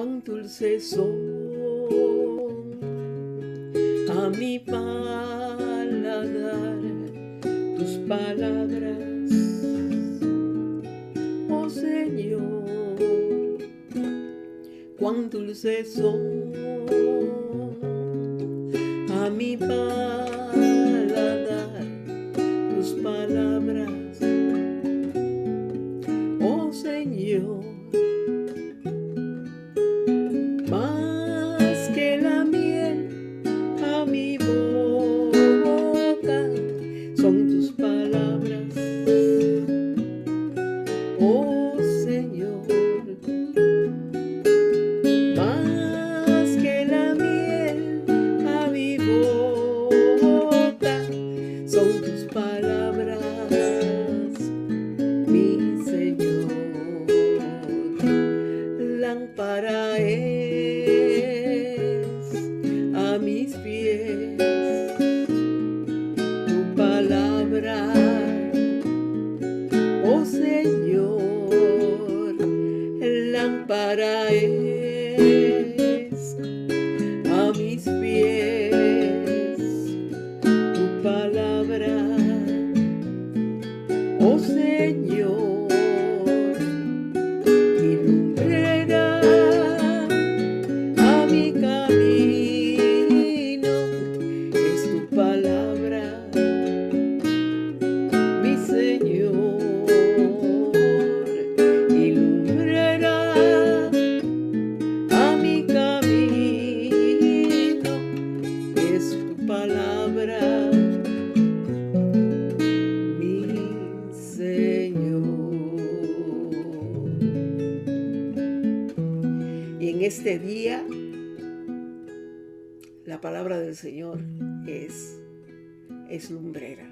cuán dulces son a mi paladar tus palabras, oh Señor, cuán dulces son a mi paladar tus palabras, oh Señor, más que la miel a mi boca son tus palabras, oh Señor, más que la miel a mi boca son tus palabras, mi Señor. Lámpara es a mis pies tu palabra, oh Señor. Lámpara es a mis pies tu palabra, oh Señor. Este día, la palabra del Señor es lumbrera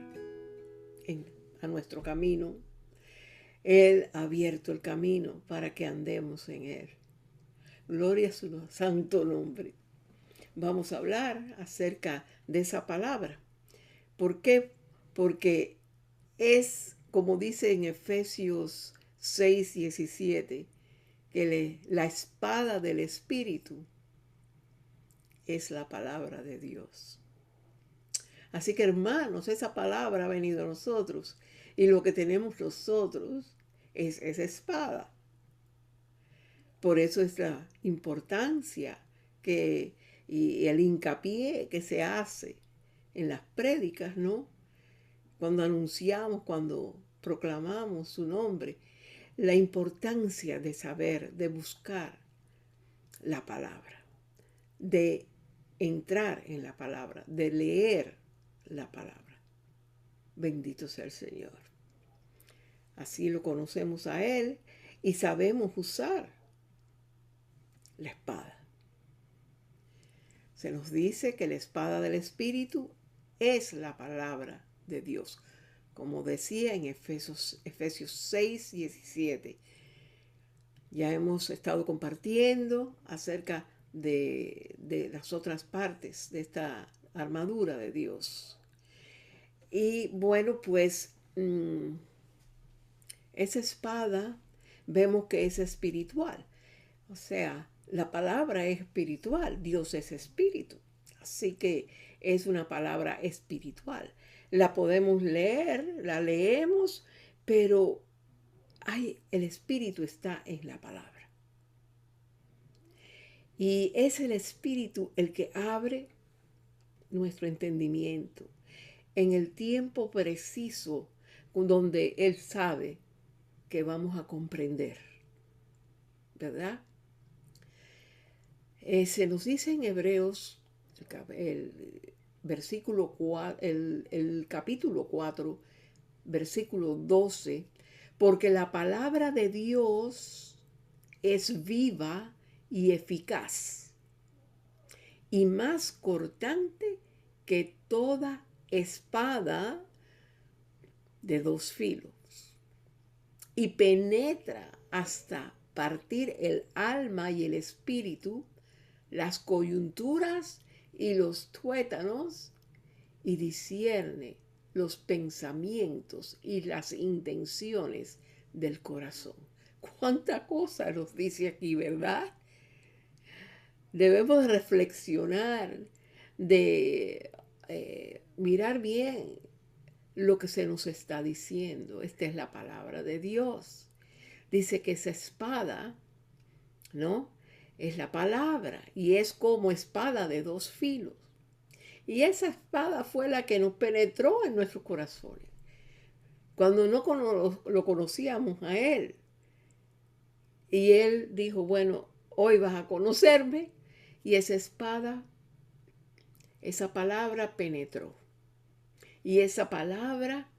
a nuestro camino. Él ha abierto el camino para que andemos en él. Gloria a su santo nombre. Vamos a hablar acerca de esa palabra. ¿Por qué? Porque es, como dice en Efesios 6:17, que la espada del Espíritu es la palabra de Dios. Así que, hermanos, esa palabra ha venido a nosotros y lo que tenemos nosotros es esa espada. Por eso es la importancia y el hincapié que se hace en las prédicas, ¿no? Cuando anunciamos, cuando proclamamos su nombre, la importancia de saber, de buscar la palabra, de entrar en la palabra, de leer la palabra. Bendito sea el Señor. Así lo conocemos a Él y sabemos usar la espada. Se nos dice que la espada del Espíritu es la palabra de Dios. Como decía en Efesios 6:17, ya hemos estado compartiendo acerca de las otras partes de esta armadura de Dios. Y bueno, pues esa espada vemos que es espiritual. O sea, la palabra es espiritual, Dios es espíritu. Así que es una palabra espiritual. La podemos leer, la leemos, pero el espíritu está en la palabra. Y es el espíritu el que abre nuestro entendimiento en el tiempo preciso donde Él sabe que vamos a comprender, ¿verdad? Se nos dice en Hebreos, el capítulo 4, versículo 12, porque la palabra de Dios es viva y eficaz y más cortante que toda espada de dos filos y penetra hasta partir el alma y el espíritu, las coyunturas y los tuétanos, y discierne los pensamientos y las intenciones del corazón. ¿Cuánta cosa nos dice aquí, verdad? Debemos de reflexionar, de mirar bien lo que se nos está diciendo. Esta es la palabra de Dios. Dice que esa espada, ¿no? Es la palabra y es como espada de dos filos. Y esa espada fue la que nos penetró en nuestros corazones. Cuando no lo conocíamos a Él. Y Él dijo, bueno, hoy vas a conocerme. Y esa espada, esa palabra penetró. Y esa palabra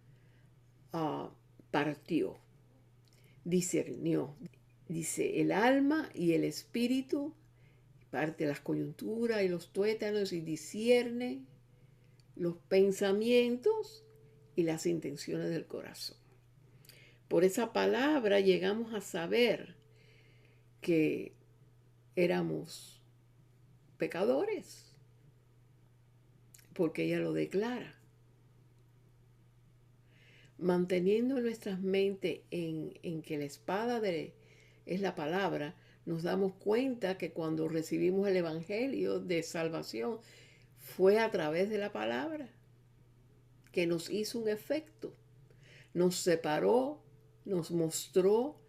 partió, discernió. Dice el alma y el espíritu, parte las coyunturas y los tuétanos y discierne los pensamientos y las intenciones del corazón. Por esa palabra llegamos a saber que éramos pecadores, porque ella lo declara. Manteniendo nuestras mentes en que la espada es la palabra, nos damos cuenta que cuando recibimos el Evangelio de salvación, fue a través de la palabra que nos hizo un efecto. Nos separó, nos mostró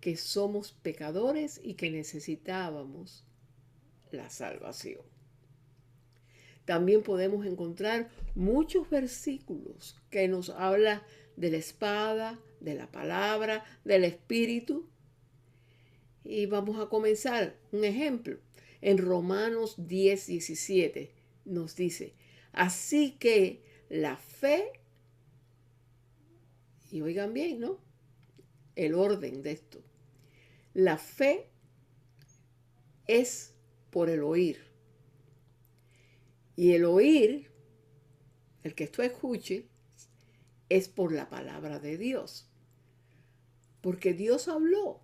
que somos pecadores y que necesitábamos la salvación. También podemos encontrar muchos versículos que nos hablan de la espada, de la palabra, del espíritu. Y vamos a comenzar un ejemplo. En Romanos 10:17 nos dice, así que la fe, y oigan bien, ¿no? El orden de esto. La fe es por el oír. Y el oír, el que esto escuche, es por la palabra de Dios. Porque Dios habló.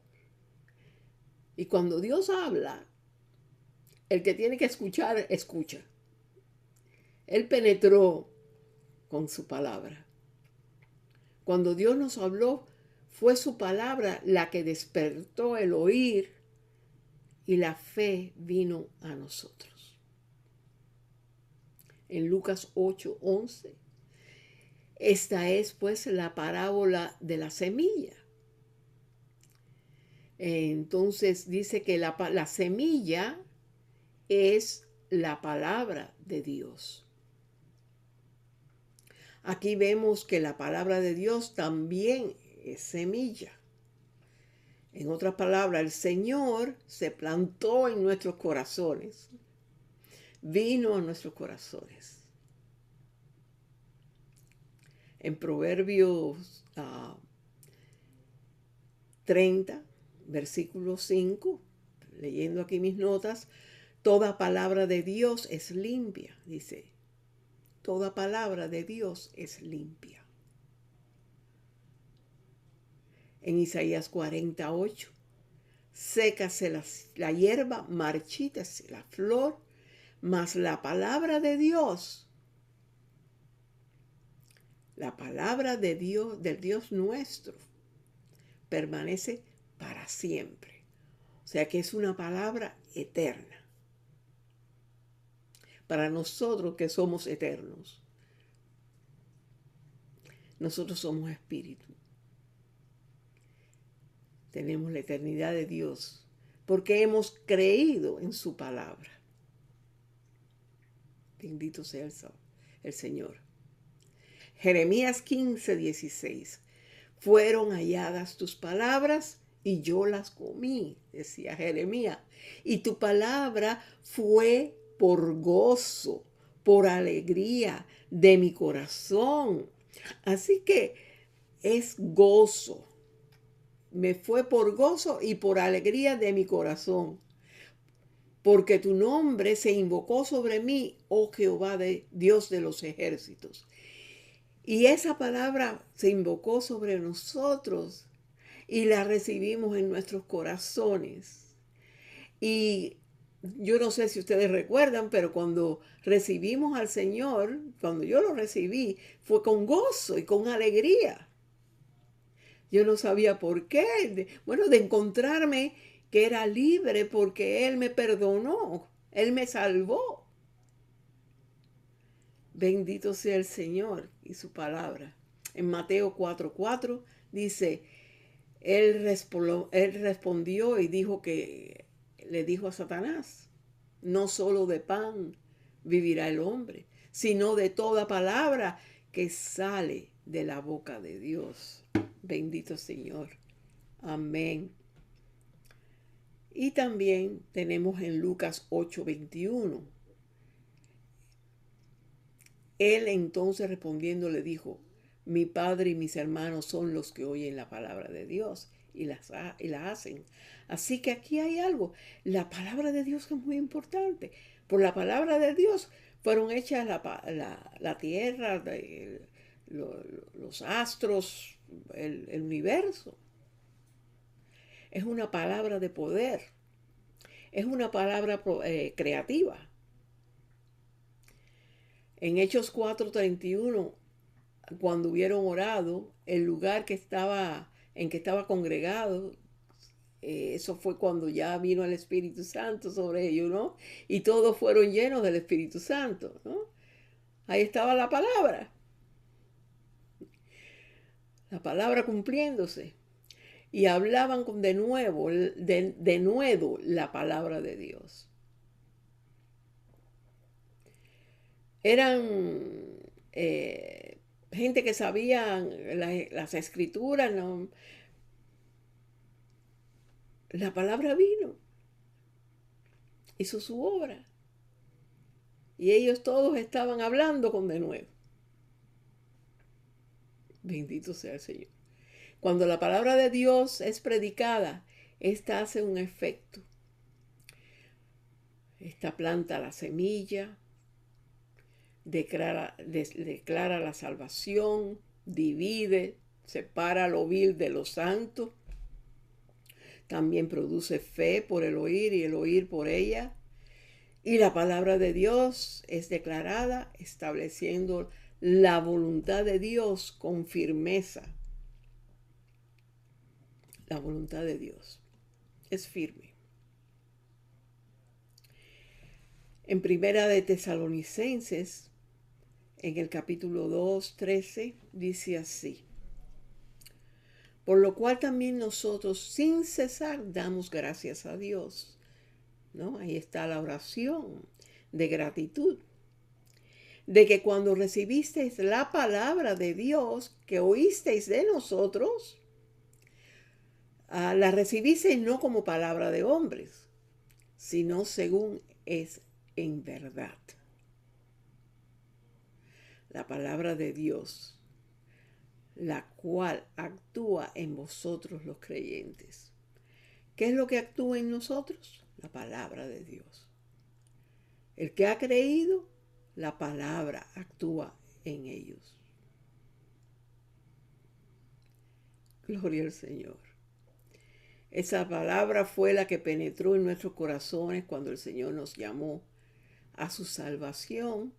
Y cuando Dios habla, el que tiene que escuchar, escucha. Él penetró con su palabra. Cuando Dios nos habló, fue su palabra la que despertó el oír y la fe vino a nosotros. En Lucas 8:11, esta es pues la parábola de la semilla. Entonces dice que la semilla es la palabra de Dios. Aquí vemos que la palabra de Dios también es semilla. En otras palabras, el Señor se plantó en nuestros corazones, vino a nuestros corazones. En Proverbios 30, versículo 5, leyendo aquí mis notas, toda palabra de Dios es limpia, dice. Toda palabra de Dios es limpia. En Isaías 48, sécase la hierba, marchítase la flor, mas la palabra de Dios, la palabra de Dios, del Dios nuestro, permanece para siempre. O sea que es una palabra eterna. Para nosotros que somos eternos. Nosotros somos espíritu. Tenemos la eternidad de Dios porque hemos creído en su palabra. Bendito sea el Señor. Jeremías 15:16. Fueron halladas tus palabras y yo las comí, decía Jeremías. Y tu palabra fue por gozo, por alegría de mi corazón. Así que es gozo. Me fue por gozo y por alegría de mi corazón. Porque tu nombre se invocó sobre mí, oh Jehová, Dios de los ejércitos. Y esa palabra se invocó sobre nosotros y la recibimos en nuestros corazones. Y yo no sé si ustedes recuerdan, pero cuando recibimos al Señor, cuando yo lo recibí, fue con gozo y con alegría. Yo no sabía por qué. Bueno, de encontrarme que era libre porque Él me perdonó Él me salvó. Bendito sea el Señor y su palabra. En Mateo 4:4 dice, él respondió y dijo que le dijo a Satanás, no solo de pan vivirá el hombre, sino de toda palabra que sale de la boca de Dios. Bendito Señor. Amén. Y también tenemos en Lucas 8:21. Él entonces respondiendo le dijo, mi padre y mis hermanos son los que oyen la palabra de Dios y la hacen. Así que aquí hay algo. La palabra de Dios es muy importante. Por la palabra de Dios fueron hechas la tierra, los astros, el universo. Es una palabra de poder. Es una palabra creativa. En Hechos 4:31, cuando hubieron orado, el lugar en que estaba congregado, eso fue cuando ya vino el Espíritu Santo sobre ellos, ¿no? Y todos fueron llenos del Espíritu Santo, ¿no? Ahí estaba la palabra cumpliéndose. Y hablaban de nuevo la palabra de Dios. Eran gente que sabían las escrituras, ¿no? La palabra vino, hizo su obra. Y ellos todos estaban hablando con denuedo. Bendito sea el Señor. Cuando la palabra de Dios es predicada, esta hace un efecto. Esta planta la semilla, declara la salvación, divide, separa lo vil de lo santo. También produce fe por el oír y el oír por ella. Y la palabra de Dios es declarada estableciendo la voluntad de Dios con firmeza. La voluntad de Dios es firme. En Primera de Tesalonicenses, en el capítulo 2:13, dice así. Por lo cual también nosotros sin cesar damos gracias a Dios, ¿no? Ahí está la oración de gratitud. De que cuando recibisteis la palabra de Dios que oísteis de nosotros, la recibisteis no como palabra de hombres, sino según es en verdad. La palabra de Dios, la cual actúa en vosotros los creyentes. ¿Qué es lo que actúa en nosotros? La palabra de Dios. El que ha creído, la palabra actúa en ellos. Gloria al Señor. Esa palabra fue la que penetró en nuestros corazones cuando el Señor nos llamó a su salvación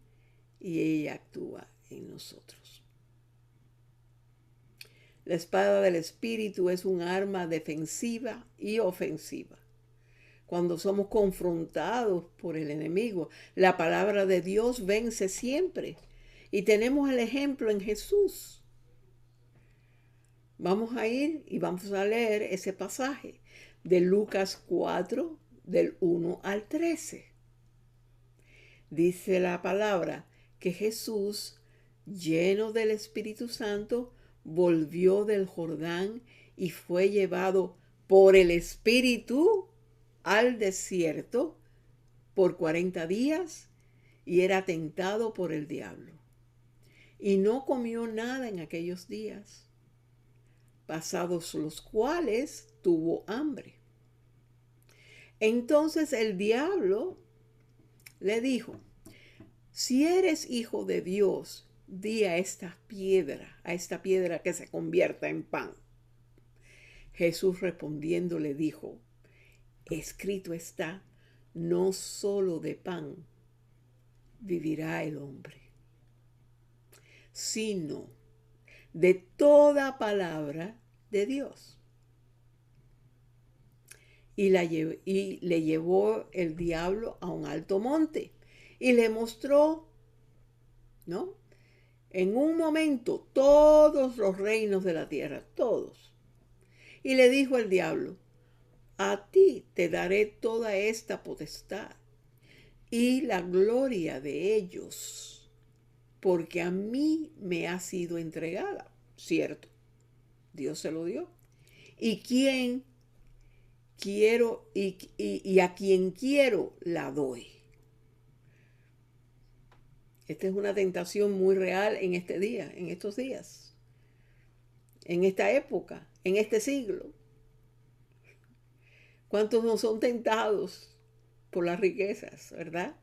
y ella actúa en nosotros. La espada del Espíritu es un arma defensiva y ofensiva. Cuando somos confrontados por el enemigo, la palabra de Dios vence siempre. Y tenemos el ejemplo en Jesús. Vamos a ir y vamos a leer ese pasaje de Lucas 4, del 1 al 13. Dice la palabra que Jesús, lleno del Espíritu Santo, volvió del Jordán y fue llevado por el Espíritu al desierto por 40 días y era tentado por el diablo. Y no comió nada en aquellos días, pasados los cuales tuvo hambre. Entonces el diablo le dijo, si eres hijo de Dios, di a esta piedra que se convierta en pan. Jesús respondiendo le dijo, escrito está, no solo de pan vivirá el hombre, sino de toda palabra de Dios. y le llevó el diablo a un alto monte y le mostró, ¿no? En un momento todos los reinos de la tierra, todos. Y le dijo el diablo, a ti te daré toda esta potestad y la gloria de ellos, porque a mí me ha sido entregada. Cierto, Dios se lo dio. Y quien quiero y a quien quiero la doy. Esta es una tentación muy real en este día, en estos días, en esta época, en este siglo. ¿Cuántos no son tentados por las riquezas, verdad?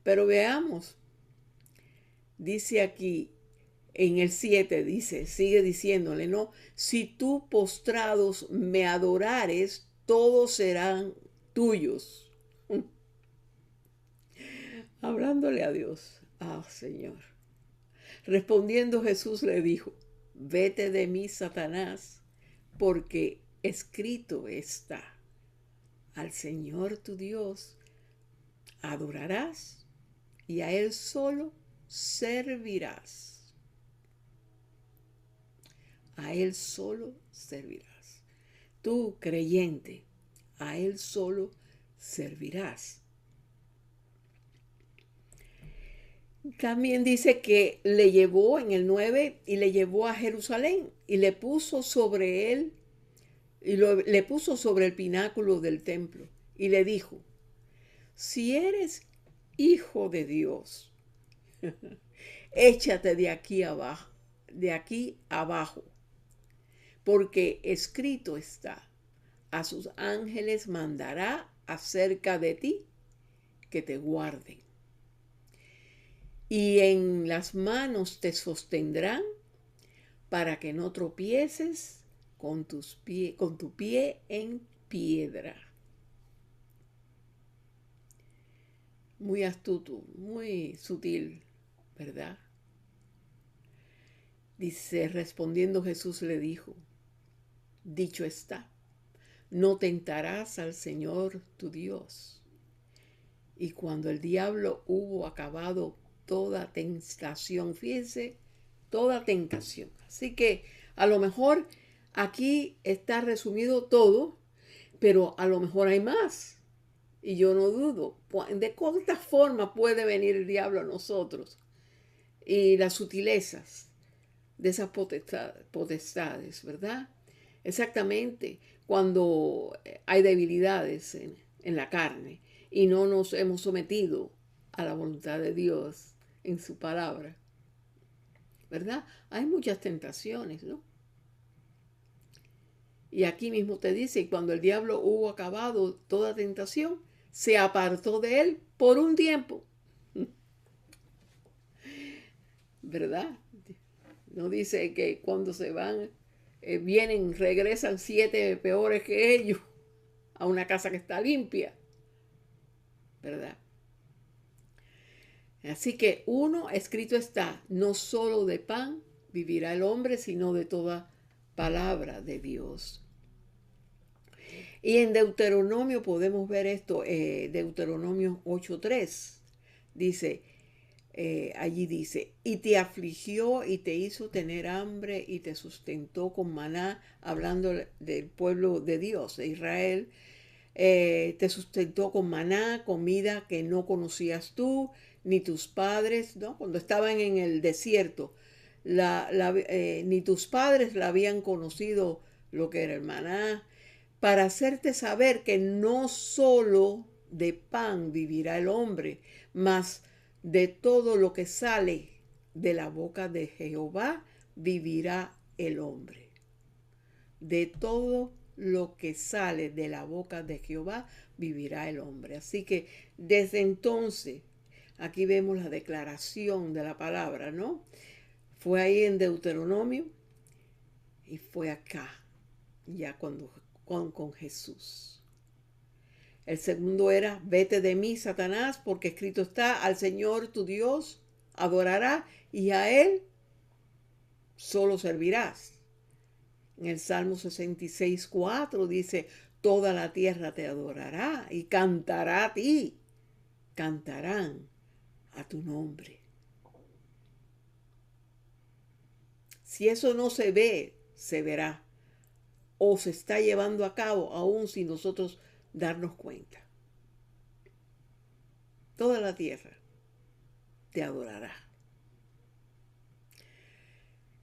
Pero veamos, dice aquí en el 7, dice, sigue diciéndole, ¿no? Si tú postrados me adorares, todos serán tuyos. Hablándole a Dios. Ah, Señor. Respondiendo Jesús le dijo, vete de mí, Satanás, porque escrito está, al Señor tu Dios adorarás y a Él solo servirás. A Él solo servirás. Tú, creyente, a Él solo servirás. También dice que le llevó en el 9 y le llevó a Jerusalén y le puso sobre él y le puso sobre el pináculo del templo y le dijo, si eres hijo de Dios, échate de aquí abajo, porque escrito está, a sus ángeles mandará acerca de ti que te guarden. Y en las manos te sostendrán para que no tropieces con tu pie en piedra. Muy astuto, muy sutil, ¿verdad? Dice, respondiendo Jesús le dijo, dicho está, no tentarás al Señor tu Dios. Y cuando el diablo hubo acabado toda tentación, fíjense, toda tentación. Así que a lo mejor aquí está resumido todo, pero a lo mejor hay más. Y yo no dudo. ¿De cuánta forma puede venir el diablo a nosotros? Y las sutilezas de esas potestades, ¿verdad? Exactamente, cuando hay debilidades en la carne y no nos hemos sometido a la voluntad de Dios en su palabra, ¿verdad? Hay muchas tentaciones, ¿no? Y aquí mismo te dice, y cuando el diablo hubo acabado toda tentación, se apartó de él por un tiempo, ¿verdad? No dice que cuando se van, vienen, regresan 7 peores que ellos a una casa que está limpia, ¿verdad? Así que escrito está, no solo de pan vivirá el hombre, sino de toda palabra de Dios. Y en Deuteronomio podemos ver esto, Deuteronomio 8:3, dice, allí dice, y te afligió y te hizo tener hambre y te sustentó con maná, hablando del pueblo de Dios, de Israel, te sustentó con maná, comida que no conocías tú, ni tus padres, ¿no? Cuando estaban en el desierto, ni tus padres la habían conocido lo que era el maná, para hacerte saber que no solo de pan vivirá el hombre, mas de todo lo que sale de la boca de Jehová vivirá el hombre. De todo lo que sale de la boca de Jehová vivirá el hombre. Así que desde entonces, aquí vemos la declaración de la palabra, ¿no? Fue ahí en Deuteronomio y fue acá, ya con Jesús. El segundo era, vete de mí, Satanás, porque escrito está, al Señor tu Dios adorará y a Él solo servirás. En el Salmo 66:4 dice, Toda la tierra te adorará y cantará a ti. Cantarán a tu nombre. Si eso no se ve, se verá. O se está llevando a cabo aún sin nosotros darnos cuenta. Toda la tierra te adorará.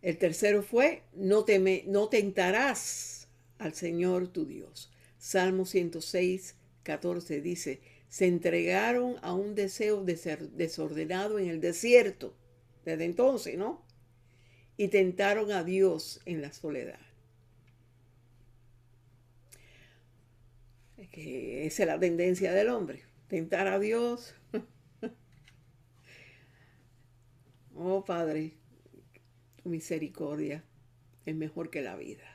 El tercero fue, no tentarás al Señor tu Dios. Salmo 106, 14 dice, se entregaron a un deseo desordenado en el desierto, desde entonces, ¿no? Y tentaron a Dios en la soledad. Es que esa es la tendencia del hombre, tentar a Dios. Oh Padre, tu misericordia es mejor que la vida.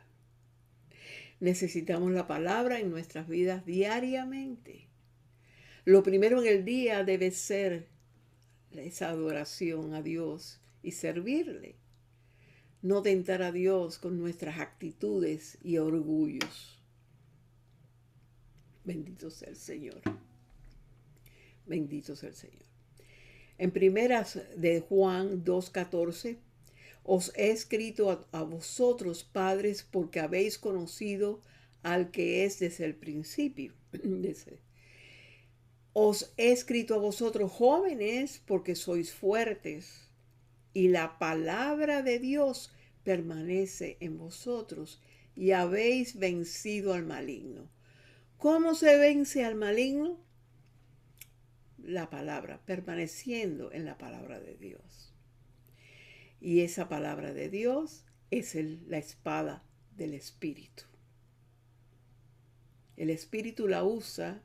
Necesitamos la palabra en nuestras vidas diariamente. Lo primero en el día debe ser esa adoración a Dios y servirle. No tentar a Dios con nuestras actitudes y orgullos. Bendito sea el Señor. Bendito sea el Señor. En primeras de Juan 2:14, os he escrito a vosotros, padres, porque habéis conocido al que es desde el principio. Os he escrito a vosotros, jóvenes, porque sois fuertes, y la palabra de Dios permanece en vosotros, y habéis vencido al maligno. ¿Cómo se vence al maligno? La palabra, permaneciendo en la palabra de Dios. Y esa palabra de Dios es la espada del Espíritu. El Espíritu la usa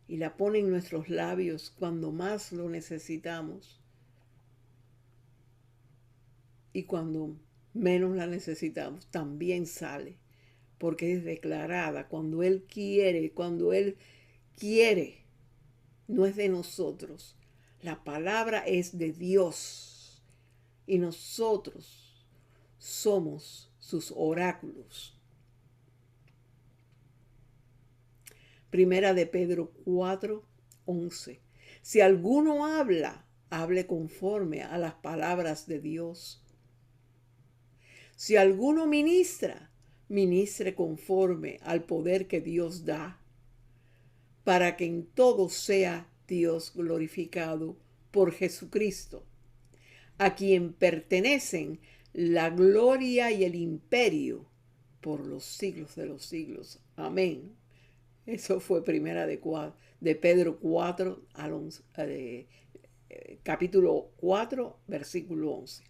y la pone en nuestros labios cuando más lo necesitamos y cuando menos la necesitamos también sale, porque es declarada cuando Él quiere, no es de nosotros. La palabra es de Dios y nosotros somos sus oráculos. Primera de Pedro 4:11. Si alguno habla, hable conforme a las palabras de Dios. Si alguno ministra, ministre conforme al poder que Dios da, para que en todo sea Dios glorificado por Jesucristo, a quien pertenecen la gloria y el imperio por los siglos de los siglos. Amén. Eso fue primera de Pedro 4 al 11, capítulo 4, versículo 11.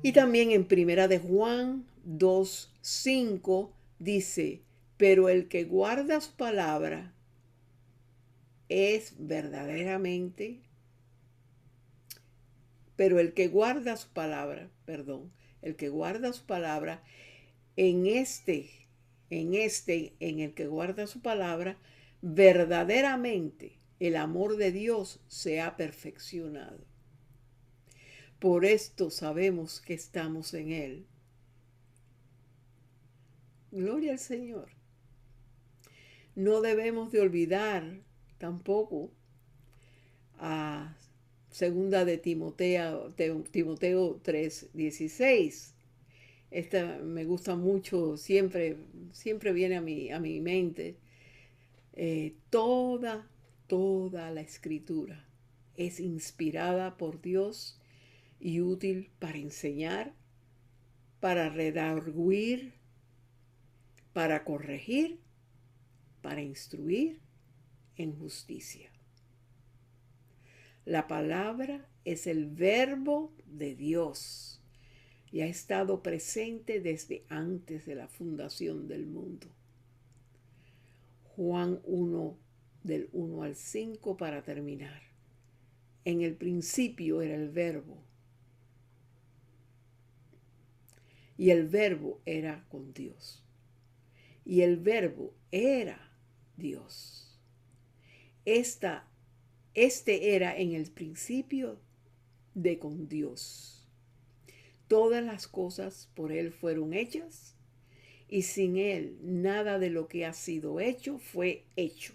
Y también en primera de Juan 2:5 dice, pero el que guarda su palabra es verdaderamente, el que guarda su palabra, en el que guarda su palabra, verdaderamente el amor de Dios se ha perfeccionado. Por esto sabemos que estamos en Él. Gloria al Señor. No debemos de olvidar tampoco a segunda de Timoteo 3:16. Esta me gusta mucho, siempre viene a mi mente. Toda la escritura es inspirada por Dios y útil para enseñar, para redarguir, para corregir, para instruir en justicia. La palabra es el verbo de Dios y ha estado presente desde antes de la fundación del mundo. Juan 1, del 1 al 5 para terminar. En el principio era el verbo, y el verbo era con Dios, y el verbo era Dios. Este era en el principio de con Dios. Todas las cosas por Él fueron hechas, y sin Él nada de lo que ha sido hecho fue hecho.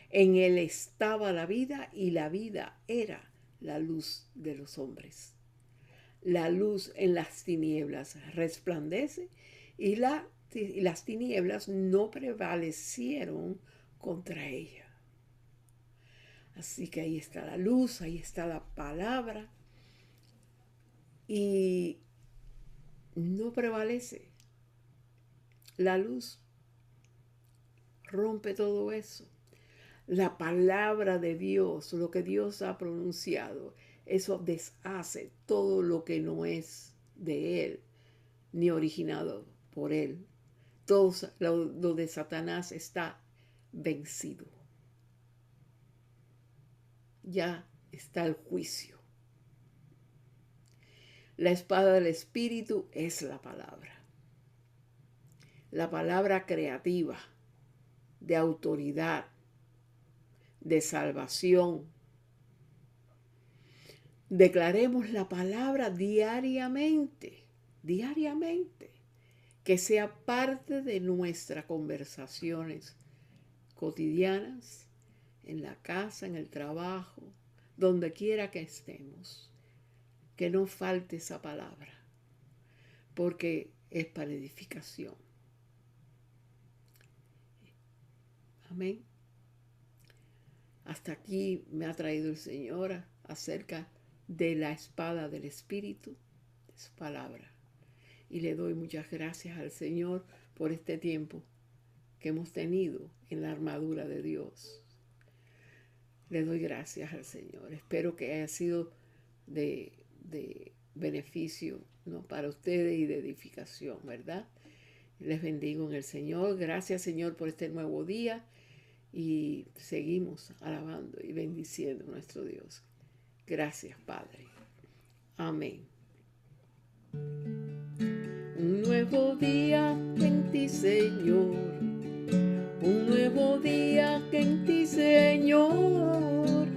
En Él estaba la vida y la vida era la luz de los hombres. La luz en las tinieblas resplandece y las tinieblas no prevalecieron contra ella. Así que ahí está la luz, ahí está la palabra y no prevalece. La luz rompe todo eso. La palabra de Dios, lo que Dios ha pronunciado, eso deshace todo lo que no es de Él, ni originado por Él. Todo lo de Satanás está vencido. Ya está el juicio. La espada del Espíritu es la palabra creativa, de autoridad, de salvación. Declaremos la palabra diariamente, que sea parte de nuestras conversaciones cotidianas, en la casa, en el trabajo, donde quiera que estemos. Que no falte esa palabra, porque es para edificación. Amén. Hasta aquí me ha traído el Señor acerca de la espada del Espíritu, de su palabra. Y le doy muchas gracias al Señor por este tiempo que hemos tenido en la armadura de Dios. Le doy gracias al Señor. Espero que haya sido de beneficio, ¿no?, para ustedes y de edificación, ¿verdad? Les bendigo en el Señor. Gracias, Señor, por este nuevo día. Y seguimos alabando y bendiciendo a nuestro Dios. Gracias, Padre. Amén. Un nuevo día en ti, Señor. Un nuevo día en ti, Señor.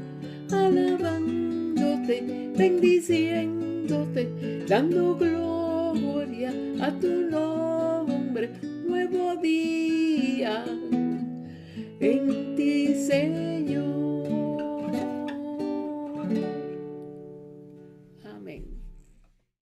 Alabándote, bendiciéndote, dando gloria a tu nombre. Nuevo día en ti, Señor.